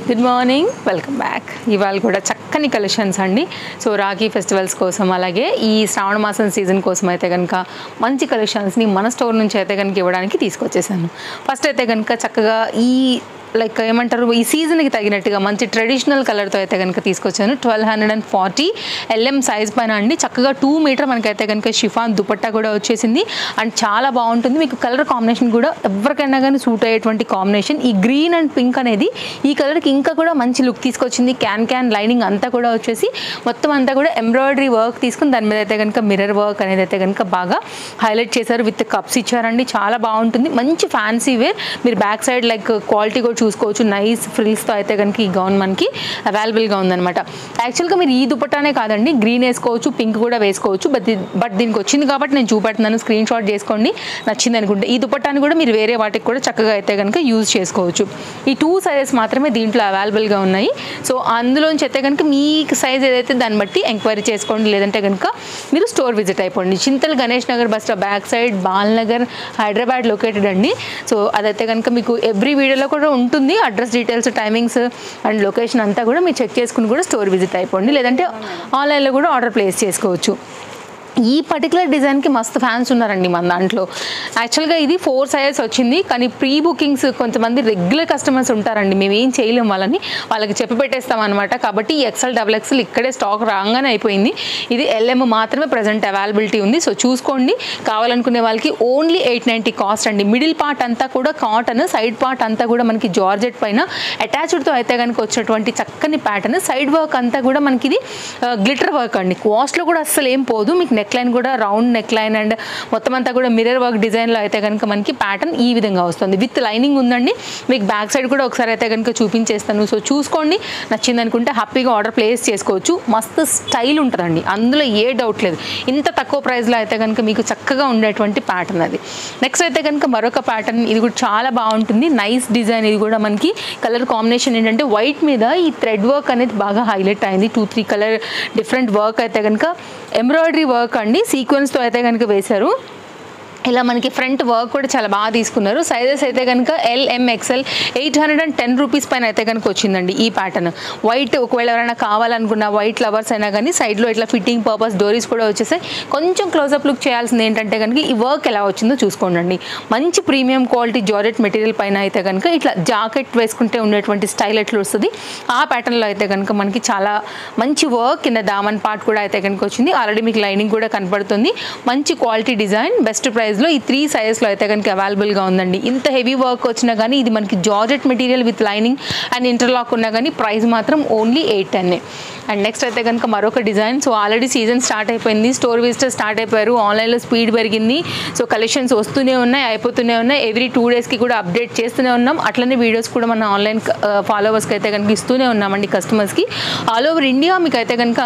Good morning, welcome back. ఇవాళ కూడా చక్కని కలెక్షన్స్ అండి. సో రాఖీ ఫెస్టివల్స్ కోసం, అలాగే ఈ శ్రావణ మాసం సీజన్ కోసం అయితే కనుక మంచి కలెక్షన్స్ని మన స్టోర్ నుంచి అయితే కనుక ఇవ్వడానికి తీసుకొచ్చేసాను. ఫస్ట్ అయితే కనుక చక్కగా ఈ లైక్ ఏమంటారు, ఈ సీజన్కి తగినట్టుగా మంచి ట్రెడిషనల్ కలర్తో అయితే కనుక తీసుకొచ్చాను. 1240 LM సైజ్ పైన అండి. చక్కగా 2 మీటర్ మనకైతే కనుక షిఫాన్ దుపట్టా కూడా వచ్చేసింది. అండ్ చాలా బాగుంటుంది. మీకు కలర్ కాంబినేషన్ కూడా ఎవరికైనా కానీ సూట్ అయ్యేటువంటి కాంబినేషన్. ఈ గ్రీన్ అండ్ పింక్ అనేది ఈ కలర్కి ఇంకా కూడా మంచి లుక్ తీసుకొచ్చింది. క్యాన్ లైనింగ్ అంతా కూడా వచ్చేసి మొత్తం అంతా కూడా ఎంబ్రాయిడరీ వర్క్ తీసుకుని దాని మీద అయితే కనుక మిర్రర్ వర్క్ అనేది అయితే కనుక బాగా హైలైట్ చేశారు. విత్ కప్స్ ఇచ్చారండి. చాలా బాగుంటుంది. మంచి ఫ్యాన్సీ వేర్. మీరు బ్యాక్ సైడ్ లైక్ క్వాలిటీ కూడా చూసుకోవచ్చు. నైస్ ఫ్రిల్స్తో అయితే కనుక ఈ గౌన్ మనకి అవైలబుల్గా ఉందన్నమాట. యాక్చువల్గా మీరు ఈ దుపట్టానే కాదండి, గ్రీన్ వేసుకోవచ్చు, పింక్ కూడా వేసుకోవచ్చు. బట్ దీనికి వచ్చింది కాబట్టి నేను చూపెడుతున్నాను. స్క్రీన్ షాట్ చేసుకోండి నచ్చింది అనుకుంటే. ఈ దుపట్టాన్ని కూడా మీరు వేరే వాటికి కూడా చక్కగా అయితే కనుక యూజ్ చేసుకోవచ్చు. ఈ 2 సైజెస్ మాత్రమే దీంట్లో అవైలబుల్గా ఉన్నాయి. సో అందులోంచి అయితే కనుక మీ సైజ్ ఏదైతే దాన్ని బట్టి ఎంక్వైరీ చేసుకోండి. లేదంటే కనుక మీరు స్టోర్ విజిట్ అయిపోండి. Chintal Ganesh Nagar bus stop back side Balanagar, Hyderabad located అండి. సో అదైతే కనుక మీకు ఎవ్రీ వీడియోలో కూడా ఉంటుంది. Address details, timings and location అంతా కూడా మీరు చెక్ చేసుకుని కూడా స్టోర్ విజిట్ అయిపోండి. లేదంటే ఆన్లైన్లో కూడా ఆర్డర్ ప్లేస్ చేసుకోవచ్చు. ఈ పర్టికులర్ డిజైన్కి మస్తు ఫ్యాన్స్ ఉన్నారండి మన దాంట్లో. యాక్చువల్గా ఇది 4 సైజెస్ వచ్చింది. కానీ ప్రీ బుకింగ్స్ కొంతమంది రెగ్యులర్ కస్టమర్స్ ఉంటారండి. మేము ఏం చేయలేము, వాళ్ళకి చెప్పి పెట్టేస్తాం అనమాట. కాబట్టి XL, XXL ఇక్కడే స్టాక్ రాగానే అయిపోయింది. ఇది LM మాత్రమే ప్రజెంట్ అవైలబిలిటీ ఉంది. సో చూసుకోండి. కావాలనుకునే వాళ్ళకి ఓన్లీ 890 కాస్ట్ అండి. మిడిల్ పార్ట్ అంతా కూడా కాటన్, సైడ్ పార్ట్ అంతా కూడా మనకి జార్జెట్ పైన అటాచ్డ్తో అయితే కనుక వచ్చినటువంటి చక్కని ప్యాటర్న్. సైడ్ వర్క్ అంతా కూడా మనకి ఇది గ్లిటర్ వర్క్ అండి. కాస్ట్లో కూడా అస్సలు ఏం పోదు. మీకు నెక్ లైన్ కూడా రౌండ్ నెక్ లైన్ అండ్ మొత్తం అంతా కూడా మిర్రర్ వర్క్ డిజైన్లో అయితే కనుక మనకి ప్యాటర్న్ ఈ విధంగా వస్తుంది. విత్ లైనింగ్ ఉందండి. మీకు బ్యాక్ సైడ్ కూడా ఒకసారి అయితే కనుక చూపించేస్తాను. సో చూసుకోండి. నచ్చింది అనుకుంటే హ్యాపీగా ఆర్డర్ ప్లేస్ చేసుకోవచ్చు. మస్తు స్టైల్ ఉంటుందండి, అందులో ఏ డౌట్ లేదు. ఇంత తక్కువ ప్రైస్లో అయితే కనుక మీకు చక్కగా ఉండేటువంటి ప్యాటర్న్ అది. నెక్స్ట్ అయితే కనుక మరొక ప్యాటర్న్. ఇది కూడా చాలా బాగుంటుంది. Nice design. ఇది కూడా మనకి కలర్ కాంబినేషన్ ఏంటంటే వైట్ మీద ఈ థ్రెడ్ వర్క్ అనేది బాగా హైలైట్ అయింది. 2-3 కలర్ డిఫరెంట్ వర్క్ అయితే కనుక ఎంబ్రాయిడరీ వర్క్ అండి. సీక్వెన్స్తో అయితే కనుక వేశారు. ఇలా మనకి ఫ్రంట్ వర్క్ కూడా చాలా బాగా తీసుకున్నారు. సైజెస్ అయితే కనుక LM XL 810 రూపీస్ పైన అయితే కనుక వచ్చిందండి ఈ ప్యాటర్న్. వైట్ ఒకవేళ ఎవరైనా కావాలనుకున్న వైట్ లవర్స్ అయినా కానీ సైడ్లో ఇట్లా ఫిట్టింగ్ పర్పస్ డోరీస్ కూడా వచ్చేసాయి. కొంచెం క్లోజప్ లుక్ చేయాల్సింది ఏంటంటే కనుక ఈ వర్క్ ఎలా వచ్చిందో చూసుకోండి. మంచి ప్రీమియం క్వాలిటీ జార్జెట్ మెటీరియల్ పైన అయితే కనుక ఇట్లా జాకెట్ వేసుకుంటే ఉండేటువంటి స్టైల్ ఎట్లా వస్తుంది ఆ ప్యాటర్న్లో అయితే కనుక మనకి చాలా మంచి వర్క్. కింద దామన్ పార్ట్ కూడా అయితే కనుక వచ్చింది. ఆల్రెడీ మీకు లైనింగ్ కూడా కనపడుతుంది. మంచి క్వాలిటీ డిజైన్. బెస్ట్ ప్రైస్ ఈ 3 సైజెస్లో అయితే కనుక అవైలబుల్గా ఉందండి. ఇంత హెవీ వర్క్ వచ్చినా కానీ ఇది మనకి georgette material with lining and interlock ఉన్నా కానీ ప్రైస్ మాత్రం ఓన్లీ 810. అండ్ నెక్స్ట్ అయితే కనుక మరొక design. So already season start అయిపోయింది. స్టోర్ విజిటర్ స్టార్ట్ అయిపోయారు. ఆన్లైన్లో స్పీడ్ పెరిగింది. సో కలెక్షన్స్ వస్తూనే ఉన్నాయి, అయిపోతూనే ఉన్నాయి. ఎవ్రీ 2 డేస్కి కూడా అప్డేట్ చేస్తూనే ఉన్నాం. అట్లనే వీడియోస్ కూడా మన ఆన్లైన్ ఫాలోవర్స్కి అయితే కనుక ఇస్తూనే ఉన్నామండి కస్టమర్స్కి. ఆల్ ఓవర్ ఇండియా మీకు అయితే కనుక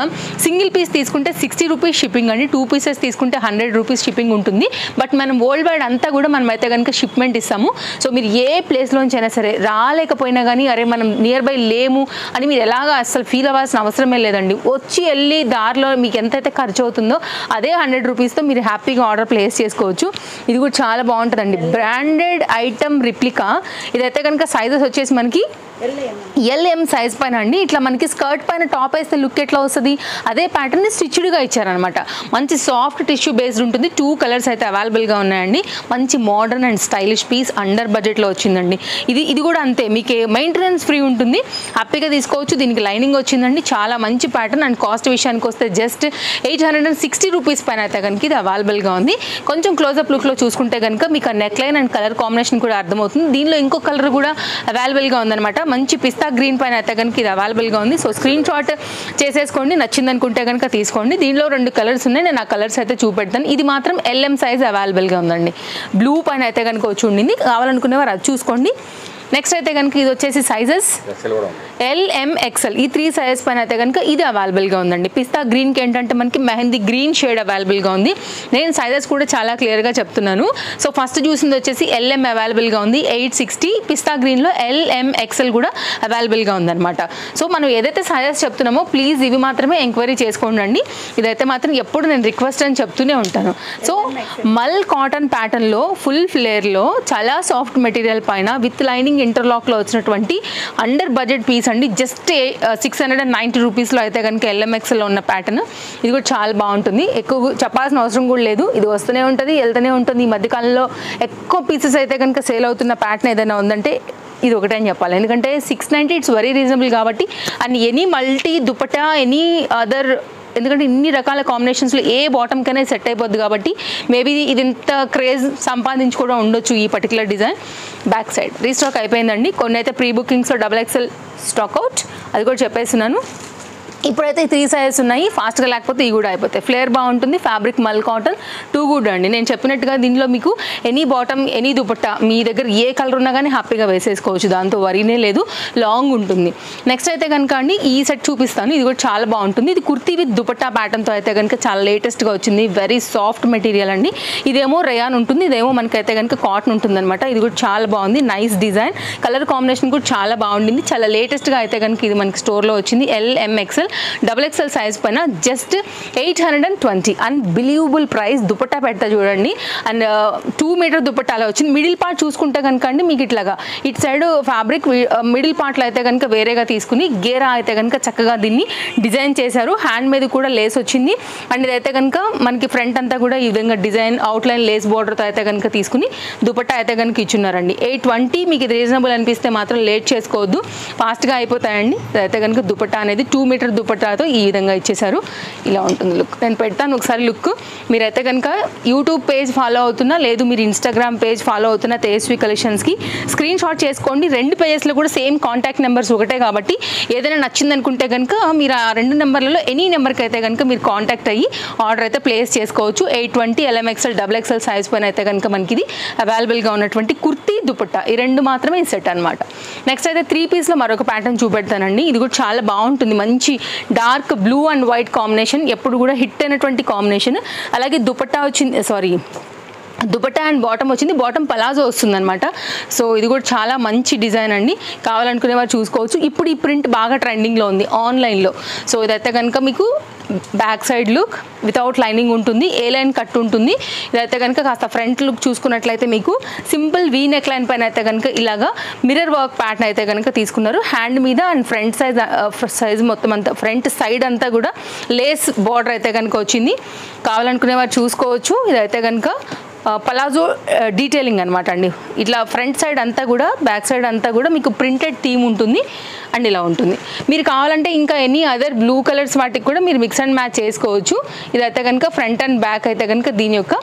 సింగిల్ పీస్ తీసుకుంటే 60 రూపీస్ షిప్పింగ్ అండి. 2 పీసెస్ తీసుకుంటే 100 రూపీస్ షిప్పింగ్ ఉంటుంది. బట్ మనం వరల్డ్ వైడ్ అంతా కూడా మనం అయితే కనుక షిప్మెంట్ ఇస్తాము. సో మీరు ఏ ప్లేస్లోంచి అయినా సరే రాలేకపోయినా కానీ అరే మనం నియర్ బై లేము అని మీరు ఎలాగా అసలు ఫీల్ అవ్వాల్సిన అవసరమే లేదండి. వచ్చి వెళ్ళి దారిలో మీకు ఎంతైతే ఖర్చు అవుతుందో అదే 100 రూపీస్తో మీరు హ్యాపీగా ఆర్డర్ ప్లేస్ చేసుకోవచ్చు. ఇది కూడా చాలా బాగుంటుందండి. Branded item replica. ఇదైతే కనుక సైజెస్ వచ్చేసి మనకి LM సైజ్ పైన అండి. ఇట్లా మనకి స్కర్ట్ పైన టాప్ వేస్తే లుక్ ఎట్లా వస్తుంది అదే ప్యాటర్న్ని స్టిచ్డ్గా ఇచ్చారనమాట. మంచి సాఫ్ట్ టిష్యూ బేస్డ్ ఉంటుంది. 2 కలర్స్ అయితే అవైలబుల్గా ఉన్నాయండి. మంచి modern and stylish piece under బడ్జెట్లో వచ్చిందండి. ఇది కూడా అంతే, మీకు మెయింటెనెన్స్ ఫ్రీ ఉంటుంది. హ్యాపీగా తీసుకోవచ్చు. దీనికి లైనింగ్ వచ్చిందండి. చాలా మంచి ప్యాటర్న్. అండ్ కాస్ట్ విషయానికి వస్తే జస్ట్ 860 రూపీస్ పైన అయితే కనుక ఇది అవైలబుల్గా ఉంది. కొంచెం క్లోజప్ లుక్లో చూసుకుంటే కనుక మీకు ఆ neck line and colour combination కూడా అర్థమవుతుంది. దీనిలో ఇంకో కలర్ కూడా అవైలబుల్గా ఉందన్నమాట. మంచి పిస్తా గ్రీన్ పైన అయితే కనుక ఇది అవైలబుల్గా ఉంది. సో స్క్రీన్ షాట్ చేసేసుకోండి. నచ్చింది అనుకుంటే కనుక తీసుకోండి. దీనిలో 2 కలర్స్ ఉన్నాయి. నేను ఆ కలర్స్ అయితే చూపెడతాను. ఇది మాత్రం LM సైజ్ అవైలబుల్గా ఉందండి. బ్లూ పైన అయితే కనుక వచ్చి ఉండింది. కావాలనుకునేవారు అది చూసుకోండి. నెక్స్ట్ అయితే కనుక ఇది వచ్చేసి సైజెస్ LM XL ఈ 3 సైజెస్ పైన అయితే కనుక ఇది అవైలబుల్గా ఉందండి. పిస్తా గ్రీన్కి ఏంటంటే మనకి మెహందీ గ్రీన్ షేడ్ అవైలబుల్గా ఉంది. నేను సైజెస్ కూడా చాలా క్లియర్గా చెప్తున్నాను. సో ఫస్ట్ చూసింది వచ్చేసి LM అవైలబుల్గా ఉంది 860. పిస్తా గ్రీన్లో LM XL కూడా అవైలబుల్గా ఉందన్నమాట. సో మనం ఏదైతే సైజెస్ చెప్తున్నామో ప్లీజ్ ఇవి మాత్రమే ఎంక్వైరీ చేసుకోండి. ఇదైతే మాత్రం ఎప్పుడు నేను రిక్వెస్ట్ అని చెప్తూనే ఉంటాను. సో మల్ కాటన్ ప్యాటర్న్లో ఫుల్ ఫ్లేర్లో చాలా సాఫ్ట్ మెటీరియల్ పైన విత్ లైనింగ్ డీటెయిలింగ్ ఇంటర్లాక్లో వచ్చినటువంటి అండర్ బడ్జెట్ పీస్ అండి. జస్ట్ 690 రూపీస్లో అయితే కనుక LMXలో ఉన్న ప్యాటర్న్. ఇది కూడా చాలా బాగుంటుంది, ఎక్కువ చెప్పాల్సిన అవసరం కూడా లేదు. ఇది వస్తూనే ఉంటుంది, వెళ్తూనే ఉంటుంది. ఈ మధ్యకాలంలో ఎక్కువ పీసెస్ అయితే కనుక సేల్ అవుతున్న ప్యాటర్న్ ఏదైనా ఉందంటే ఇది ఒకటే అని చెప్పాలి. ఎందుకంటే 690 ఇట్స్ వెరీ రీజనబుల్ కాబట్టి. And any multi dupatta, any other, ఎందుకంటే ఇన్ని రకాల కాంబినేషన్స్లో ఏ బాటమ్కైనా సెట్ అయిపోద్ది కాబట్టి మేబీ ఇది ఇంత క్రేజ్ సంపాదించుకోవడం ఉండొచ్చు ఈ particular design. Back side restock అయిపోయిందండి. కొన్ని అయితే ప్రీ బుకింగ్స్లో XXL స్టాక్ అవుట్, అది కూడా చెప్పేస్తున్నాను. ఇప్పుడైతే 3 సైజెస్ ఉన్నాయి, ఫాస్ట్గా లేకపోతే ఇవి కూడా అయిపోతాయి. ఫ్లేర్ బాగుంటుంది, ఫ్యాబ్రిక్ మల్ కాటన్, 2 గుడ్ అండి. నేను చెప్పినట్టుగా దీనిలో మీకు ఎనీ బాటమ్, ఎనీ దుపట్టా మీ దగ్గర ఏ కలర్ ఉన్నా కానీ హ్యాపీగా వేసేసుకోవచ్చు, దాంతో వరీనే లేదు, లాంగ్ ఉంటుంది. నెక్స్ట్ అయితే కనుక అండి ఈ సెట్ చూపిస్తాను. ఇది కూడా చాలా బాగుంటుంది. ఇది కుర్తీ విత్ దుపట్టా ప్యాటర్న్తో అయితే కనుక చాలా లేటెస్ట్గా వచ్చింది. వెరీ సాఫ్ట్ మెటీరియల్ అండి. ఇదేమో రయాన్ ఉంటుంది, ఇదేమో మనకైతే కనుక కాటన్ ఉంటుంది అనమాట. ఇది కూడా చాలా బాగుంది, నైస్ డిజైన్, కలర్ కాంబినేషన్ కూడా చాలా బాగుండింది. చాలా లేటెస్ట్గా అయితే కనుక ఇది మనకి స్టోర్లో వచ్చింది. LMXL XXL సైజ్ పైన జస్ట్ 820, అన్బిలీవబుల్ ప్రైస్. దుపట్టా పెడతా చూడండి. అండ్ 2 మీటర్ దుపట్టా అలా వచ్చింది. మిడిల్ పార్ట్ చూసుకుంటే కనుక అండి మీకు ఇట్లాగా ఇటు సైడ్ ఫ్యాబ్రిక్, మిడిల్ పార్ట్లో అయితే కనుక వేరేగా తీసుకుని గేరా అయితే కనుక చక్కగా దీన్ని డిజైన్ చేశారు. హ్యాండ్ మీద కూడా లేస్ వచ్చింది. అండ్ ఇదైతే కనుక మనకి ఫ్రంట్ అంతా కూడా ఈ విధంగా డిజైన్ అవుట్లైన్ లేస్ బోర్డర్తో అయితే కనుక తీసుకుని దుపట్టా అయితే కనుక ఇచ్చున్నారండి. 820 మీకు ఇది రీజనబుల్ అనిపిస్తే మాత్రం లేట్ చేసుకోవద్దు, ఫాస్ట్గా అయిపోతాయండి. ఇదైతే కనుక దుపట్టా అనేది 2 మీటర్ దుపట్టాతో ఈ విధంగా ఇచ్చేసారు. ఇలా ఉంటుంది లుక్. నేను పెడతాను ఒకసారి లుక్. మీరైతే కనుక యూట్యూబ్ పేజ్ ఫాలో అవుతున్నా, లేదు మీరు ఇన్స్టాగ్రామ్ పేజ్ ఫాలో అవుతున్న తేజస్వి కలెక్షన్స్కి స్క్రీన్ షాట్ చేసుకోండి. 2 పేజెస్లో కూడా సేమ్ కాంటాక్ట్ నెంబర్స్ ఒకటే కాబట్టి ఏదైనా నచ్చింది అనుకుంటే కనుక మీరు ఆ 2 నెంబర్లలో ఎనీ నెంబర్కి అయితే కనుక మీరు కాంటాక్ట్ అయ్యి ఆర్డర్ అయితే ప్లేస్ చేసుకోవచ్చు. 820 LMXL XXL సైజ్ పైన అయితే కనుక మనకి ఇది అవైలబుల్గా ఉన్నటువంటి కుర్తీ దుపట్టా, ఈ 2 మాత్రమే ఈ సెట్ అనమాట. నెక్స్ట్ అయితే 3 పీస్లో మరొక ప్యాటర్న్ చూపెడతానండి. ఇది కూడా చాలా బాగుంటుంది, మంచి dark blue and white combination, ఎప్పుడు కూడా హిట్ అయినటువంటి కాంబినేషన్. అలాగే దుపట్టా వచ్చింది, సారీ దుపట్టా అండ్ బాటమ్ వచ్చింది, బాటమ్ పలాజో వస్తుందన్నమాట. సో ఇది కూడా చాలా మంచి డిజైన్ అండి, కావాలనుకునే వారు చూసుకోవచ్చు. ఇప్పుడు ఈ ప్రింట్ బాగా ట్రెండింగ్లో ఉంది ఆన్లైన్లో. సో ఇదైతే కనుక మీకు back side look without lining ఉంటుంది, ఏ లైన్ కట్ ఉంటుంది. ఇదైతే కనుక కాస్త ఫ్రంట్ లుక్ చూసుకున్నట్లయితే మీకు సింపుల్ వీ నెక్ లైన్ పైన అయితే కనుక ఇలాగా మిర్రర్ వర్క్ ప్యాటర్న్ అయితే కనుక తీసుకున్నారు. హ్యాండ్ మీద అండ్ ఫ్రంట్ సైజ్ మొత్తం అంతా, ఫ్రంట్ సైడ్ అంతా కూడా లేస్ బార్డర్ అయితే కనుక వచ్చింది, కావాలనుకునే వారు చూసుకోవచ్చు. ఇదైతే కనుక పలాజో డీటెయిలింగ్ అనమాట అండి. ఇట్లా ఫ్రంట్ సైడ్ అంతా కూడా, బ్యాక్ సైడ్ అంతా కూడా మీకు ప్రింటెడ్ థీమ్ ఉంటుంది అండ్ ఇలా ఉంటుంది. మీరు కావాలంటే ఇంకా ఎనీ అదర్ బ్లూ కలర్స్ వాటికి కూడా మీరు మిక్స్ అండ్ మ్యాచ్ చేసుకోవచ్చు. ఇదైతే కనుక ఫ్రంట్ అండ్ బ్యాక్ అయితే కనుక దీని యొక్క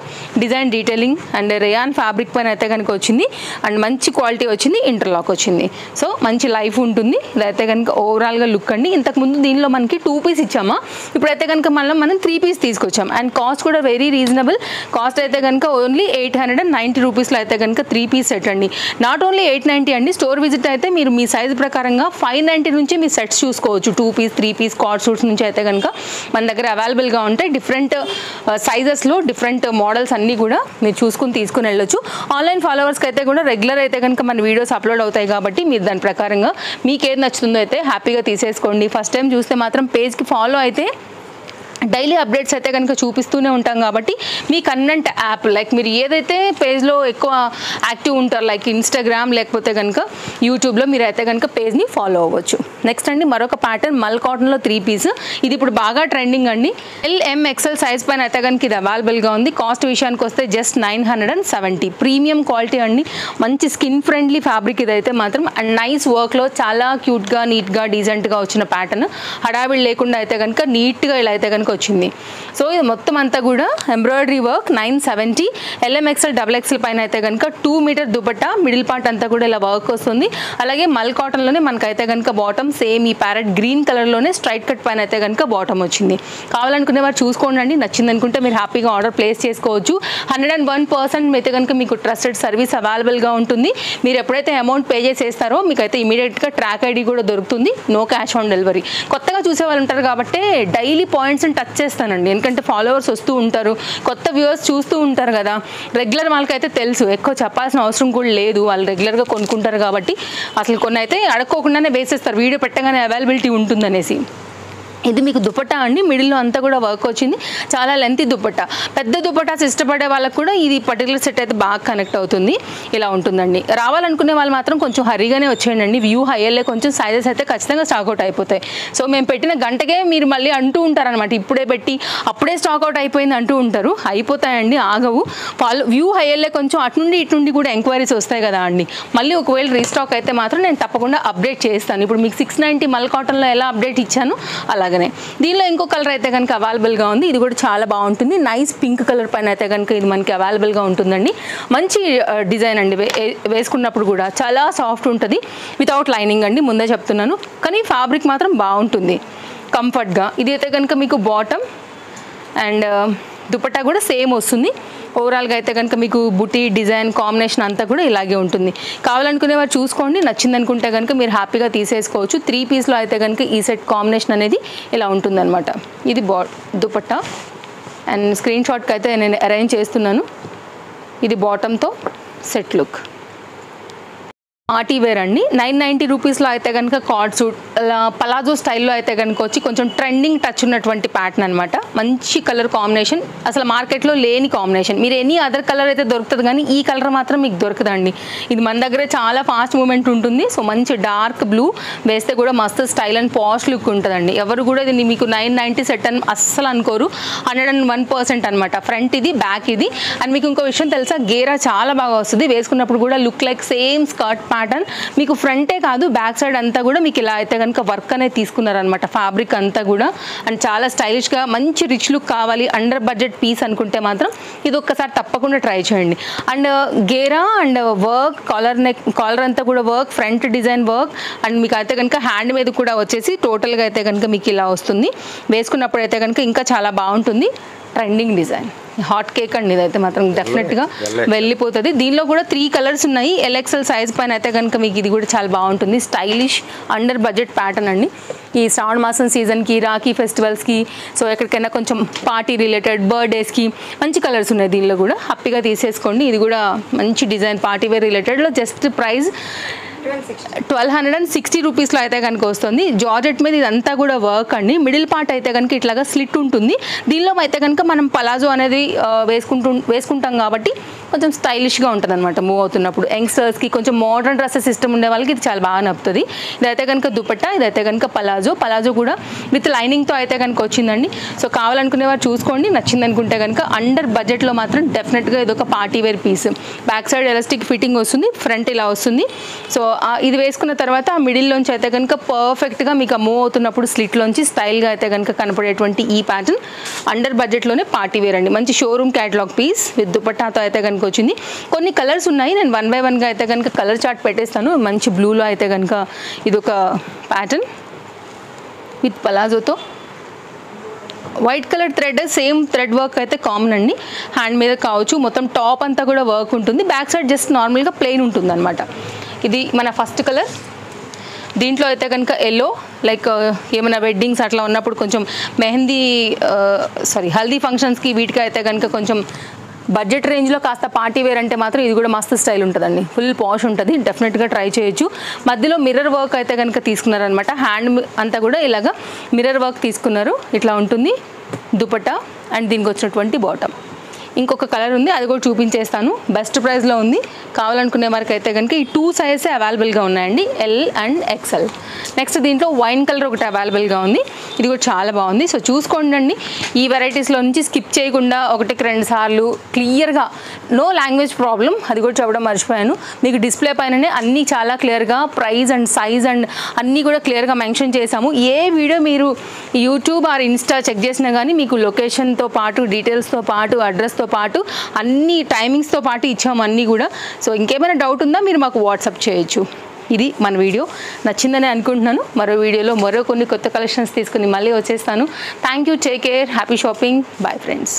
design detailing and rayon fabric పైన అయితే కనుక వచ్చింది. అండ్ మంచి క్వాలిటీ వచ్చింది, ఇంటర్లాక్ వచ్చింది. సో మంచి లైఫ్ ఉంటుంది. ఇదైతే కనుక ఓవరాల్గా లుక్ అండి. ఇంతకుముందు దీనిలో మనకి 2 పీస్ ఇచ్చామా, ఇప్పుడైతే కనుక మనం 3 పీస్ తీసుకొచ్చాం. అండ్ కాస్ట్ కూడా వెరీ రీజనబుల్. కాస్ట్ అయితే కనుక ఓన్లీ 890 రూపీస్లో అయితే కనుక 3 పీస్ సెట్ అండి. నాట్ ఓన్లీ 890 అండి, స్టోర్ విజిట్ అయితే మీరు మీ సైజు ప్రకారంగా 590 నుంచి మీ సెట్స్ చూసుకోవచ్చు. 2 పీస్ 3 పీస్ కార్డ్ సూట్స్ నుంచి అయితే కనుక మన దగ్గర అవైలబుల్గా ఉంటాయి. డిఫరెంట్ సైజెస్లో డిఫరెంట్ మోడల్స్ అన్నీ కూడా మీరు చూసుకుని తీసుకుని వెళ్ళొచ్చు. ఆన్లైన్ ఫాలోవర్స్కి అయితే కూడా రెగ్యులర్ అయితే కనుక మన వీడియోస్ అప్లోడ్ అవుతాయి కాబట్టి మీరు దాని ప్రకారంగా మీకు ఏది నచ్చుతుందో అయితే హ్యాపీగా తీసేసుకోండి. ఫస్ట్ టైం చూస్తే మాత్రం పేజ్కి ఫాలో అయితే డైలీ అప్డేట్స్ అయితే కనుక చూపిస్తూనే ఉంటాం కాబట్టి మీ కన్వెంట్ యాప్, లైక్ మీరు ఏదైతే పేజ్లో ఎక్కువ యాక్టివ్ ఉంటారు, లైక్ ఇన్స్టాగ్రామ్ లేకపోతే కనుక యూట్యూబ్లో, మీరు అయితే కనుక పేజ్ని ఫాలో అవ్వచ్చు. నెక్స్ట్ అండి మరొక ప్యాటర్న్ మల్ కాటన్లో 3 పీస్. ఇది ఇప్పుడు బాగా ట్రెండింగ్ అండి. LMXL సైజ్ పైన అయితే కనుక ఇది అవైలబుల్గా ఉంది. కాస్ట్ విషయానికి వస్తే జస్ట్ 970. ప్రీమియం క్వాలిటీ అండి, మంచి స్కిన్ ఫ్రెండ్లీ ఫ్యాబ్రిక్ ఇదైతే మాత్రం. అండ్ నైస్ వర్క్లో చాలా క్యూట్గా నీట్గా డీసెంట్గా వచ్చిన ప్యాటర్న్, హడావిడి లేకుండా అయితే కనుక నీట్గా ఇలా అయితే కనుక వచ్చింది. సో ఇది మొత్తం అంతా కూడా ఎంబ్రాయిడరీ వర్క్. 970. LMXL XXL పైన అయితే కనుక 2 మీటర్ దుపట్టా, మిడిల్ పార్ట్ అంతా కూడా ఇలా వర్క్ వస్తుంది. అలాగే మల్ కాటన్లోనే మనకైతే కనుక బాటమ్ సేమ్ ఈ ప్యారెట్ గ్రీన్ కలర్లోనే స్ట్రైట్ కట్ పైన అయితే కనుక బాటమ్ వచ్చింది. కావాలనుకునే వారు చూసుకోండి, నచ్చింది అనుకుంటే మీరు హ్యాపీగా ఆర్డర్ ప్లేస్ చేసుకోవచ్చు. 101% అయితే కనుక మీకు ట్రస్టెడ్ సర్వీస్ అవైలబుల్గా ఉంటుంది. మీరు ఎప్పుడైతే అమౌంట్ పే చేసేస్తారో మీకైతే ఇమీడియట్గా ట్రాక్ ఐడి కూడా దొరుకుతుంది. No cash on delivery. కొత్తగా చూసే వాళ్ళు ఉంటారు కాబట్టి డైలీ పాయింట్స్ని టచ్ చేస్తానండి, ఎందుకంటే ఫాలోవర్స్ వస్తూ ఉంటారు, కొత్త వ్యూవర్స్ చూస్తూ ఉంటారు కదా. రెగ్యులర్ వాళ్ళకైతే తెలుసు, ఎక్కువ చెప్పాల్సిన అవసరం కూడా లేదు, వాళ్ళు రెగ్యులర్గా కొనుక్కుంటారు కాబట్టి అసలు కొన్ని అయితే అడక్కోకుండానే వేసేస్తారు వీడియో పెట్టగానే అవైలబిలిటీ ఉంటుందనేసి. ఇది మీకు దుపట్టా అండి, మిడిల్లో అంతా కూడా వర్క్ వచ్చింది, చాలా లెంతీ దుపట్టా. పెద్ద దుపట్టాస్ ఇష్టపడే వాళ్ళకు కూడా ఇది పర్టికులర్ సెట్ అయితే బాగా కనెక్ట్ అవుతుంది. ఇలా ఉంటుందండి. రావాలనుకునే వాళ్ళు మాత్రం కొంచెం హరీగానే వచ్చేయండి. వ్యూ హైయర్లే కొంచెం సైజెస్ అయితే ఖచ్చితంగా స్టాక్అవుట్ అయిపోతాయి. సో మేము పెట్టిన గంటకే మీరు మళ్ళీ అంటూ ఉంటారనమాట, ఇప్పుడే పెట్టి అప్పుడే స్టాక్అవుట్ అయిపోయింది అంటూ ఉంటారు. అయిపోతాయండి, ఆగవు. వ్యూ హైయర్లే కొంచెం అటు నుండి ఇటు నుండి కూడా ఎంక్వైరీస్ వస్తాయి కదా అండి. మళ్ళీ ఒకవేళ రీస్టాక్ అయితే మాత్రం నేను తప్పకుండా అప్డేట్ చేస్తాను. ఇప్పుడు మీకు 690 మల్ కాటన్లో ఎలా అప్డేట్ ఇచ్చాను అలాగే దీనిలో ఇంకో కలర్ అయితే కనుక అవైలబుల్గా ఉంది. ఇది కూడా చాలా బాగుంటుంది. నైస్ పింక్ కలర్ పైన అయితే కనుక ఇది మనకి అవైలబుల్గా ఉంటుందండి. మంచి డిజైన్ అండి, వేసుకున్నప్పుడు కూడా చాలా సాఫ్ట్ ఉంటుంది. వితౌట్ లైనింగ్ అండి, ముందే చెప్తున్నాను. కానీ ఫ్యాబ్రిక్ మాత్రం బాగుంటుంది కంఫర్ట్గా. ఇది అయితే కనుక మీకు బాటమ్ అండ్ దుపట్టా కూడా సేమ్ వస్తుంది. ఓవరాల్గా అయితే కనుక మీకు బుటీ డిజైన్ కాంబినేషన్ అంతా కూడా ఇలాగే ఉంటుంది. కావాలనుకునే వారు చూసుకోండి, నచ్చింది అనుకుంటే కనుక మీరు హ్యాపీగా తీసేసుకోవచ్చు. 3 పీస్లో అయితే కనుక ఈ సెట్ కాంబినేషన్ అనేది ఇలా ఉంటుందన్నమాట. ఇది దుపట్టా అండ్ స్క్రీన్ షాట్కి అయితే నేను అరేంజ్ చేస్తున్నాను. ఇది బాటంతో సెట్ లుక్. పార్టీ వేర్ అండి. 990 రూపీస్లో అయితే కనుక కార్డ్ సూట్ పలాజో స్టైల్లో అయితే కనుక వచ్చి కొంచెం ట్రెండింగ్ టచ్ ఉన్నటువంటి ప్యాటర్న్ అనమాట. మంచి కలర్ కాంబినేషన్, అసలు మార్కెట్లో లేని కాంబినేషన్. మీరు ఎనీ అదర్ కలర్ అయితే దొరుకుతుంది కానీ ఈ కలర్ మాత్రం మీకు దొరకదండి. ఇది మన దగ్గర చాలా ఫాస్ట్ మూమెంట్ ఉంటుంది. సో మంచి డార్క్ బ్లూ వేస్తే కూడా మస్తు స్టైల్ అండ్ పాష్ లుక్ ఉంటుందండి. ఎవరు కూడా ఇది మీకు 990 సెట్ అని అస్సలు అనుకోరు. 101% అనమాట. ఫ్రంట్ ఇది, బ్యాక్ ఇది. అండ్ మీకు ఇంకో విషయం తెలుసా, గేరా చాలా బాగా వస్తుంది. వేసుకున్నప్పుడు కూడా look like same skirt pattern. మీకు ఫ్రంటే కాదు బ్యాక్ సైడ్ అంతా కూడా మీకు ఇలా అయితే కనుక వర్క్ అనేది తీసుకున్నారనమాట. ఫ్యాబ్రిక్ అంతా కూడా అండ్ చాలా స్టైలిష్గా మంచి రిచ్ లుక్ కావాలి, అండర్ బడ్జెట్ పీస్ అనుకుంటే మాత్రం ఇది ఒక్కసారి తప్పకుండా ట్రై చేయండి. And Gera and work, caller అంతా కూడా work, front design work and మీకు అయితే కనుక హ్యాండ్ మీద కూడా వచ్చేసి టోటల్గా అయితే కనుక మీకు ఇలా వస్తుంది. వేసుకున్నప్పుడు అయితే కనుక ఇంకా చాలా బాగుంటుంది. ట్రెండింగ్ డిజైన్, హాట్ కేక్ అండి. ఇదైతే మాత్రం డెఫినెట్గా వెళ్ళిపోతుంది. దీనిలో కూడా 3 కలర్స్ ఉన్నాయి. LXL సైజ్ పైన అయితే కనుక మీకు ఇది కూడా చాలా బాగుంటుంది. స్టైలిష్ అండర్ బడ్జెట్ ప్యాటర్న్ అండి. ఈ శ్రావణ మాసం సీజన్కి, రాఖీ ఫెస్టివల్స్కి, సో ఎక్కడికైనా కొంచెం పార్టీ రిలేటెడ్ బర్త్డేస్కి మంచి కలర్స్ ఉన్నాయి. దీనిలో కూడా హ్యాపీగా తీసేసుకోండి. ఇది కూడా మంచి డిజైన్ పార్టీ వేర్ రిలేటెడ్లో. జస్ట్ ప్రైస్ 1260 రూపీస్లో అయితే కనుక వస్తుంది. జార్జెట్ మీద ఇదంతా కూడా వర్క్ అండి. మిడిల్ పార్ట్ అయితే కనుక ఇట్లాగా స్లిట్ ఉంటుంది. దీనిలో అయితే కనుక మనం పలాజో అనేది వేసుకుంటాం కాబట్టి కొంచెం స్టైలిష్గా ఉంటుంది అనమాట మూవ్ అవుతున్నప్పుడు. యంగ్స్టర్స్కి కొంచెం మోడర్న్ డ్రెస్సెస్ ఇష్టం ఉండే వాళ్ళకి ఇది చాలా బాగా నప్పుతుంది. ఇదైతే కనుక దుపట్టా, ఇదైతే కనుక పలాజో కూడా విత్ లైనింగ్తో అయితే కనుక వచ్చిందండి. సో కావాలనుకునే వారు చూసుకోండి, నచ్చింది అనుకుంటే కనుక అండర్ బడ్జెట్లో మాత్రం డెఫినెట్గా ఇది ఒక party wear piece. Back side elastic fitting వస్తుంది, ఫ్రంట్ ఇలా వస్తుంది. సో ఇది వేసుకున్న తర్వాత మిడిల్లోంచి అయితే కనుక పర్ఫెక్ట్గా మీకు మూవ్ అవుతున్నప్పుడు స్లిట్లోంచి స్టైల్గా అయితే కనుక కనపడేటువంటి ఈ ప్యాటర్న్ అండర్ బడ్జెట్లోనే పార్టీ వేర్ అండి. మంచి షోరూమ్ క్యాటలాగ్ పీస్ విత్ దుపట్టాతో అయితే కనుక వచ్చింది. కొన్ని కలర్స్ ఉన్నాయి, నేను 1 by 1గా అయితే కనుక కలర్ చార్ట్ పెట్టేస్తాను. మంచి బ్లూలో అయితే కనుక ఇదొక ప్యాటర్న్ విత్ పలాజోతో. White colour thread, same thread work అయితే కామన్ అండి. హ్యాండ్ మీద కావచ్చు. మొత్తం టాప్ అంతా కూడా వర్క్ ఉంటుంది. బ్యాక్ సైడ్ జస్ట్ నార్మల్గా ప్లెయిన్ ఉంటుంది అనమాట. ఇది మన ఫస్ట్ కలర్. దీంట్లో అయితే కనుక ఎల్లో, లైక్ ఏమైనా వెడ్డింగ్స్ అట్లా ఉన్నప్పుడు కొంచెం హల్దీ ఫంక్షన్స్కి వీటికి అయితే కనుక కొంచెం బడ్జెట్ రేంజ్లో కాస్త పార్టీ వేర్ అంటే మాత్రం ఇది కూడా మస్తు స్టైల్ ఉంటుందండి. ఫుల్ పాష్ ఉంటుంది, డెఫినెట్గా ట్రై చేయొచ్చు. మధ్యలో మిర్రర్ వర్క్ అయితే కనుక తీసుకున్నారనమాట. హ్యాండ్ అంతా కూడా ఇలాగా మిర్రర్ వర్క్ తీసుకున్నారు. ఇట్లా ఉంటుంది దుపట్టా అండ్ దీనికి వచ్చినటువంటి బాటమ్. ఇంకొక కలర్ ఉంది, అది కూడా చూపించేస్తాను. బెస్ట్ ప్రైస్లో ఉంది. కావాలనుకునే వారికి అయితే కనుక ఈ 2 సైజెస్ అవైలబుల్గా ఉన్నాయండి, L and XL. నెక్స్ట్ దీంట్లో వైన్ కలర్ ఒకటి అవైలబుల్గా ఉంది. ఇది కూడా చాలా బాగుంది. సో చూసుకోండి, ఈ వెరైటీస్లో నుంచి స్కిప్ చేయకుండా 1-2 సార్లు క్లియర్గా, నో లాంగ్వేజ్ ప్రాబ్లం, అది కూడా చెప్పడం మర్చిపోయాను. మీకు డిస్ప్లే పైననే అన్నీ చాలా క్లియర్గా ప్రైస్ అండ్ సైజ్ అండ్ అన్నీ కూడా క్లియర్గా మెన్షన్ చేశాము. ఏ వీడియో మీరు యూట్యూబ్ ఆర్ ఇన్స్టా చెక్ చేసినా కానీ మీకు లొకేషన్తో పాటు, డీటెయిల్స్తో పాటు, అడ్రస్తో పాటు, అన్ని టైమింగ్స్తో పాటు ఇచ్చాము అన్నీ కూడా. సో ఇంకేమైనా డౌట్ ఉందా మీరు మాకు వాట్సాప్ చేయొచ్చు. ఇది మన వీడియో నచ్చిందని అనుకుంటున్నాను. మరో వీడియోలో మరో కొన్ని కొత్త కలెక్షన్స్ తీసుకుని మళ్ళీ వచ్చేస్తాను. Thank you, take care, happy shopping, bye friends.